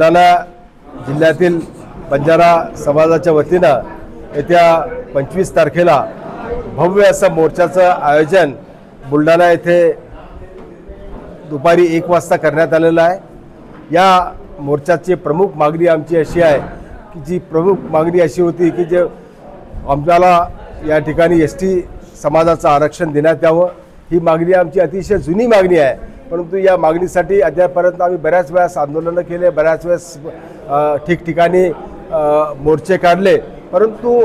बुलढाणा जिल्ह्यातील बंजारा समाजाच्या वतीनं येत्या 25 तारखेला भव्य असं मोर्चाचं आयोजन बुलढाणा येथे दुपारी 1 वाजता करण्यात आलेलं आहे। या मोर्चाची प्रमुख मागणी आमची अशी आहे की जी प्रमुख मागणी अशी होती की जे आम्हाला या ठिकाणी एसटी समाजाचं आरक्षण देण्यात यावं। ही मागणी आमची अतिशय जुनी मागणी आहे, परंतु या मागणीसाठी अद्यापर्यंत आम्ही बऱ्याच वेळेस आंदोलनं केले, बऱ्याच वेळेस ठिकठिकाणी मोर्चे काढले, परंतु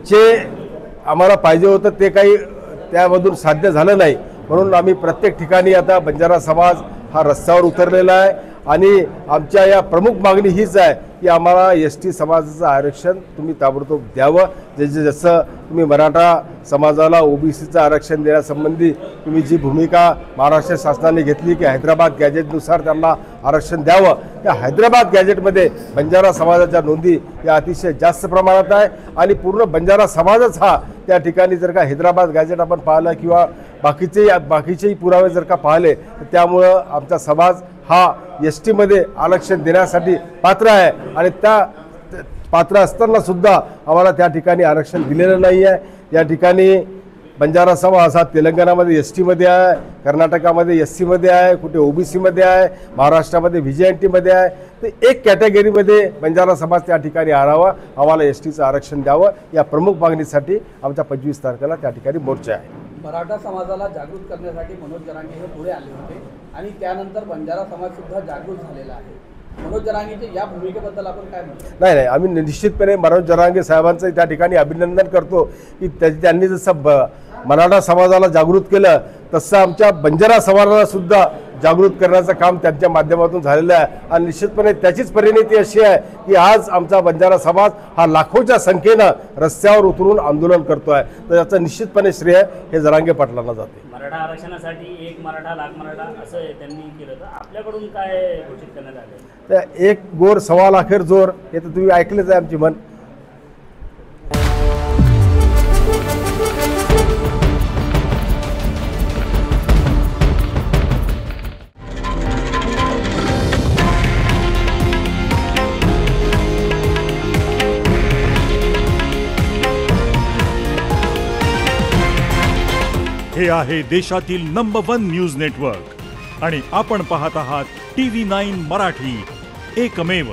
जे आम्हाला पाहिजे होतं ते काही त्यामधून साध्य झालं नाही। म्हणून आम्ही प्रत्येक ठिकाणी आता बंजारा समाज हा रस्त्यावर उतरलेला आहे आणि आमच्या या प्रमुख मागणी हीच आहे की आम्हाला एसटी समाजाचं आरक्षण तुम्ही ताबडतोब द्यावं। जसं तुम्ही मराठा समाजाला ओबीसीचं आरक्षण देण्यासंबंधी तुम्ही जी भूमिका महाराष्ट्र शासनाने घेतली की हैदराबाद गॅजेटनुसार त्यांना आरक्षण द्यावं, त्या हैदराबाद गॅजेटमध्ये बंजारा समाजाच्या नोंदी या अतिशय जास्त प्रमाणात आहे आणि पूर्ण बंजारा समाजच हा त्या ठिकाणी जर का हैदराबाद गॅजेट आपण पाहिलं किंवा बाकीचेही पुरावे जर का पाहिले तर त्यामुळं आमचा समाज हा एसटीमध्ये आरक्षण देण्यासाठी पात्र आहे आणि त्या पात्र असताना सुद्धा आम्हाला त्या ठिकाणी आरक्षण दिलेलं नाही आहे। या ठिकाणी बंजारा समाज हा तेलंगणामध्ये एसटीमध्ये आहे, कर्नाटकामध्ये एससीमध्ये आहे, कुठे ओबीसीमध्ये आहे, महाराष्ट्रामध्ये व्हीजेएनटीमध्ये आहे। तर एक कॅटेगरीमध्ये बंजारा समाज त्या ठिकाणी आणावा, आम्हाला एसटीचं आरक्षण द्यावं, या प्रमुख मागणीसाठी आमच्या 25 तारखेला त्या ठिकाणी मोर्चा आहे। मराठा समाजाला जागृत करण्यासाठी मनोज जरांगे हे पुढे आले होते आणि त्यानंतर बंजारा समाज सुद्धा जागृत झालेला आहे। मनोज जरांगेच्या या भूमिकेबद्दल आपण काय म्हणतो? नाही, आम्ही निश्चितपणे मनोज जरांगे साहेबांचं त्या ठिकाणी अभिनंदन करतो की त्यांनी जसं मराठा समाजाला जागृत केलं तसं आमच्या बंजारा समाजाला सुद्धा जागृत करण्याचं काम त्यांच्या माध्यमातून झालेलं आहे आणि निश्चितपणे त्याचीच परिणती अशी आहे की आज आमचा बंजारा समाज हा लाखोच्या संख्येनं रस्त्यावर उतरून आंदोलन करतो आहे। तर याचं निश्चितपणे श्रेय हे जरांगे पाटलांना जाते। मराठा आरक्षणासाठी एक मराठा लाख मराठा असं त्यांनी केलं, तर आपल्याकडून काय घोषित करण्यात आलं? तर एक गोर सव्वा लाखेर जोर हे तर तुम्ही ऐकलेच आहे आमची म्हण। हे आहे देशातील नंबर 1 न्यूज नेटवर्क आणि आपण पाहत आहात TV9 मराठी, एकमेव।